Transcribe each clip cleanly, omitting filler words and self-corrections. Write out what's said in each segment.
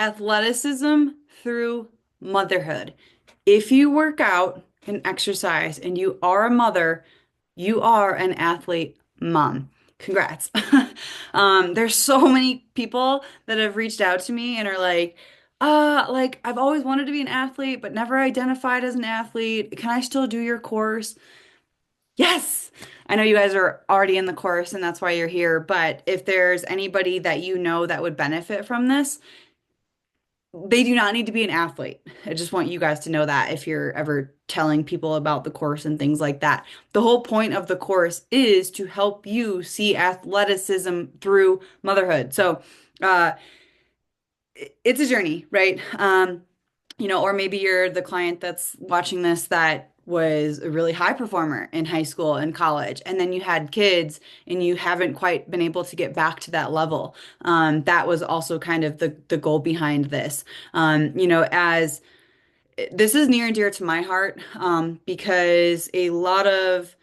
Athleticism through motherhood. If you work out and exercise and you are a mother, you are an athlete mom. Congrats. There's so many people that have reached out to me and are like I've always wanted to be an athlete, but never identified as an athlete. Can I still do your course? Yes. I know you guys are already in the course and that's why you're here, but if there's anybody that you know that would benefit from this, they do not need to be an athlete. I just want you guys to know that if you're ever telling people about the course and things like that. The whole point of the course is to help you see athleticism through motherhood. So, uh, it's a journey, right? Or maybe you're the client that's watching this that was a really high performer in high school and college, and then you had kids and you haven't quite been able to get back to that level. That was also kind of the goal behind this. As this is near and dear to my heart, because a lot of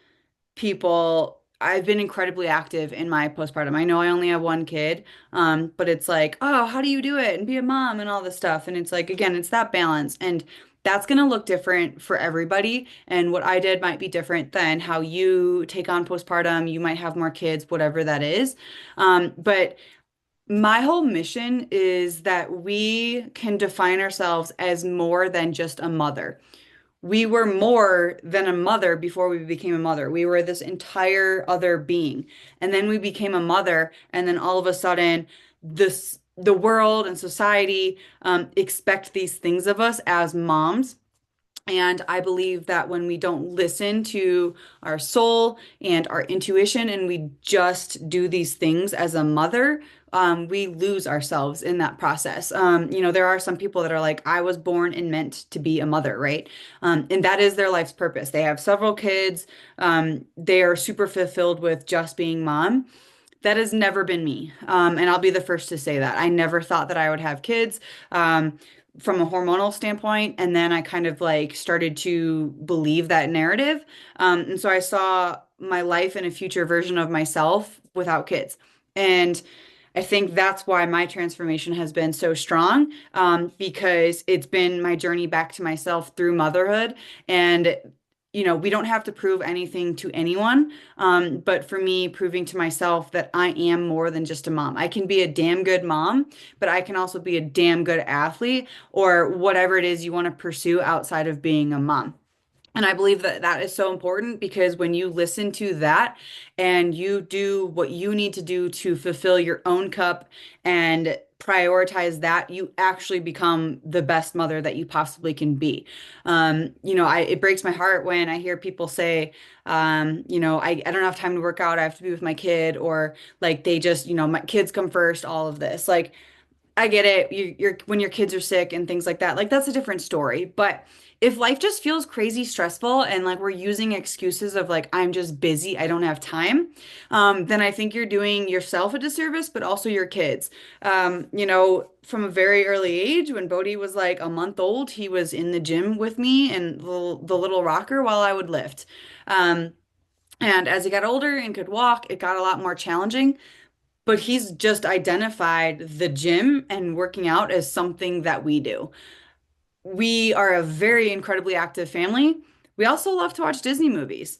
people, I've been incredibly active in my postpartum. I know I only have one kid, but it's like, oh, how do you do it and be a mom and all this stuff? And it's like, again, it's that balance. And that's going to look different for everybody. And what I did might be different than how you take on postpartum. You might have more kids, whatever that is. But my whole mission is that we can define ourselves as more than just a mother. We were more than a mother before we became a mother. We were this entire other being. And then we became a mother, and then all of a sudden, the world and society expect these things of us as moms. And I believe that when we don't listen to our soul and our intuition and we just do these things as a mother, we lose ourselves in that process. There are some people that are like, I was born and meant to be a mother, right? And that is their life's purpose. They have several kids. They are super fulfilled with just being mom. That has never been me. And I'll be the first to say that. I never thought that I would have kids. From a hormonal standpoint, and then I kind of like started to believe that narrative. And so I saw my life in a future version of myself without kids. And I think that's why my transformation has been so strong, because it's been my journey back to myself through motherhood. And we don't have to prove anything to anyone. But for me, proving to myself that I am more than just a mom. I can be a damn good mom, but I can also be a damn good athlete or whatever it is you want to pursue outside of being a mom. And I believe that that is so important because when you listen to that and you do what you need to do to fulfill your own cup and prioritize that, you actually become the best mother that you possibly can be. It breaks my heart when I hear people say, I don't have time to work out. I have to be with my kid, or like they just, my kids come first, all of this. Like, I get it. You're when your kids are sick and things like that. Like that's a different story. But if life just feels crazy stressful and like we're using excuses of like I'm just busy, I don't have time, then I think you're doing yourself a disservice, but also your kids. From a very early age, when Bodhi was like a month old, he was in the gym with me and the little rocker while I would lift. Um, and as he got older and could walk, it got a lot more challenging. But he's just identified the gym and working out as something that we do. We are a very incredibly active family. We also love to watch Disney movies.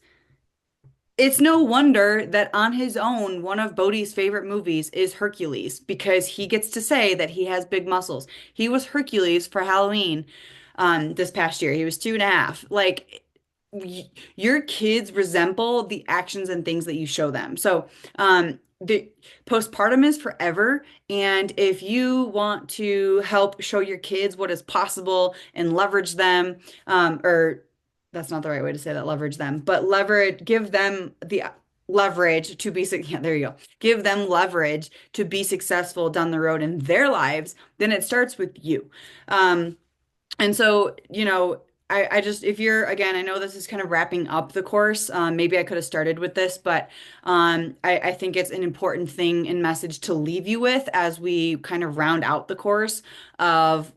It's no wonder that on his own, one of Bodhi's favorite movies is Hercules because he gets to say that he has big muscles. He was Hercules for Halloween this past year. He was 2.5. Like, your kids resemble the actions and things that you show them. So, the postpartum is forever. And if you want to help show your kids what is possible and leverage them, or that's not the right way to say that, leverage them, but give them the leverage to be, yeah, there you go. Give them leverage to be successful down the road in their lives, then it starts with you. Um, and so, I just, if you're, again, I know this is kind of wrapping up the course. Maybe I could have started with this, but I think it's an important thing and message to leave you with as we kind of round out the course of,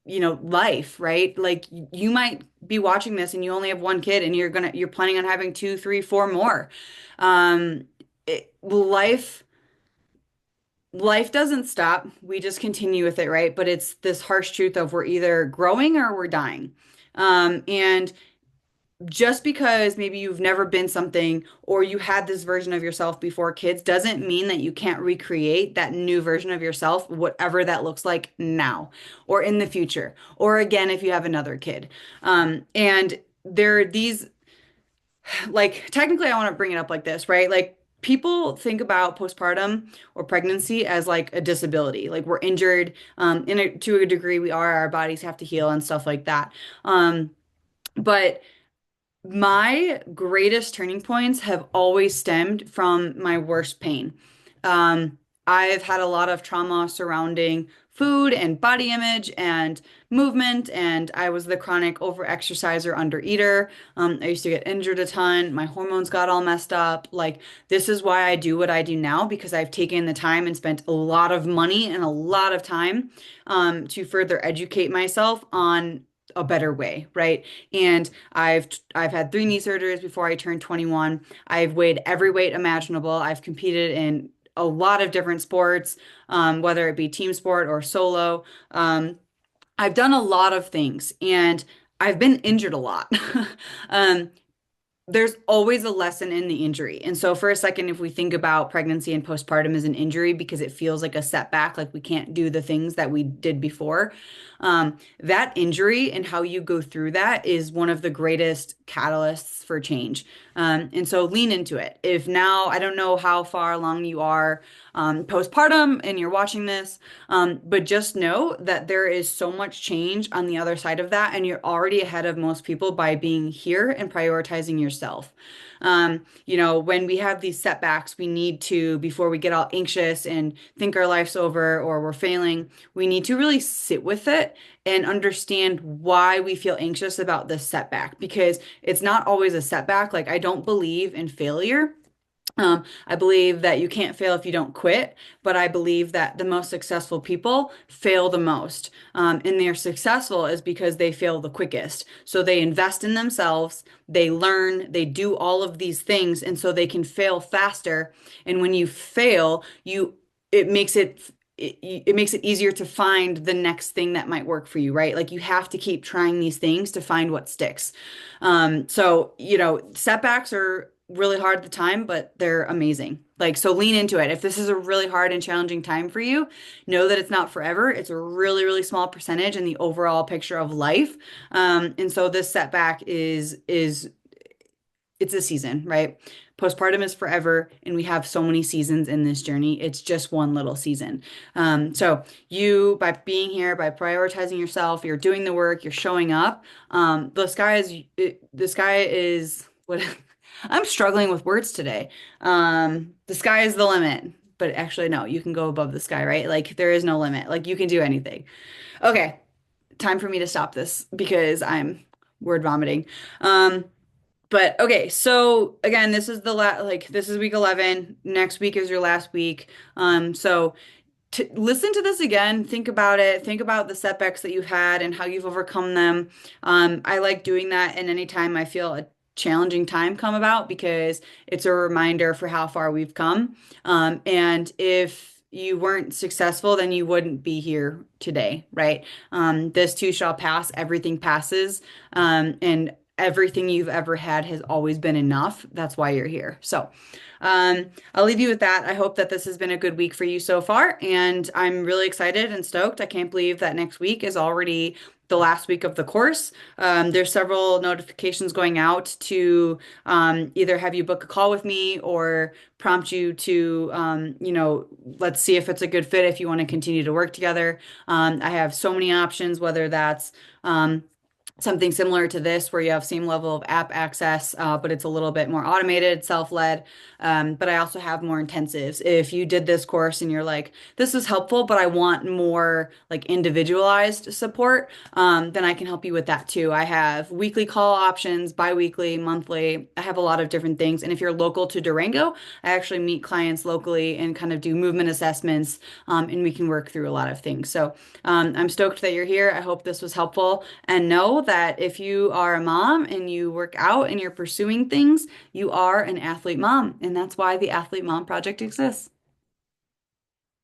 life, right? Like you might be watching this and you only have one kid and you're planning on having two, three, four more. Life life doesn't stop. We just continue with it, right? But it's this harsh truth of we're either growing or we're dying. And just because maybe you've never been something or you had this version of yourself before kids doesn't mean that you can't recreate that new version of yourself, whatever that looks like now or in the future, or again, if you have another kid. And there are these, like, technically, I want to bring it up like this, right? Like, people think about postpartum or pregnancy as like a disability, like we're injured, to a degree we are, our bodies have to heal and stuff like that. But my greatest turning points have always stemmed from my worst pain. I've had a lot of trauma surrounding food and body image and movement, and I was the chronic overexerciser, undereater. I used to get injured a ton. My hormones got all messed up. Like, this is why I do what I do now because I've taken the time and spent a lot of money and a lot of time to further educate myself on a better way, right? And I've had three knee surgeries before I turned 21. I've weighed every weight imaginable. I've competed in a lot of different sports, whether it be team sport or solo. I've done a lot of things and I've been injured a lot. Um, there's always a lesson in the injury. And so, for a second, if we think about pregnancy and postpartum as an injury because it feels like a setback, like we can't do the things that we did before, that injury and how you go through that is one of the greatest catalysts for change. And so, lean into it. If now, I don't know how far along you are postpartum and you're watching this, but just know that there is so much change on the other side of that, and you're already ahead of most people by being here and prioritizing yourself. When we have these setbacks, we need to, before we get all anxious and think our life's over or we're failing, we need to really sit with it and understand why we feel anxious about this setback because it's not always a setback. Like, I don't believe in failure. I believe that you can't fail if you don't quit, but I believe that the most successful people fail the most. And they're successful is because they fail the quickest. So they invest in themselves, they learn, they do all of these things, and so they can fail faster. And when you fail, it makes it makes it easier to find the next thing that might work for you, right? Like you have to keep trying these things to find what sticks. Setbacks are really hard at the time, but they're amazing. Like, so lean into it. If this is a really hard and challenging time for you, know that it's not forever. It's a really, really small percentage in the overall picture of life. And so this setback is it's a season, right? Postpartum is forever, and we have so many seasons in this journey. It's just one little season. So you, by being here, by prioritizing yourself, you're doing the work, you're showing up. The sky is what I'm struggling with words today. The sky is the limit, but actually, no, you can go above the sky, right? Like there is no limit. Like you can do anything. Okay, time for me to stop this because I'm word vomiting. But okay, so again, this is this is week 11. Next week is your last week. So to listen to this again, think about it, think about the setbacks that you've had and how you've overcome them. I like doing that, and anytime I feel a challenging time come about because it's a reminder for how far we've come. And if you weren't successful, then you wouldn't be here today, right? This too shall pass, everything passes. And everything you've ever had has always been enough. That's why you're here. So, I'll leave you with that. I hope that this has been a good week for you so far, and I'm really excited and stoked. I can't believe that next week is already the last week of the course. There's several notifications going out to either have you book a call with me or prompt you to, let's see if it's a good fit if you want to continue to work together. I have so many options, whether that's something similar to this where you have same level of app access, but it's a little bit more automated, self-led. But I also have more intensives. If you did this course and you're like, this is helpful, but I want more like individualized support, then I can help you with that too. I have weekly call options, bi-weekly, monthly. I have a lot of different things. And if you're local to Durango, I actually meet clients locally and kind of do movement assessments, and we can work through a lot of things. So I'm stoked that you're here. I hope this was helpful. And know that if you are a mom and you work out and you're pursuing things, you are an athlete mom. And that's why the Athlete Mom Project exists.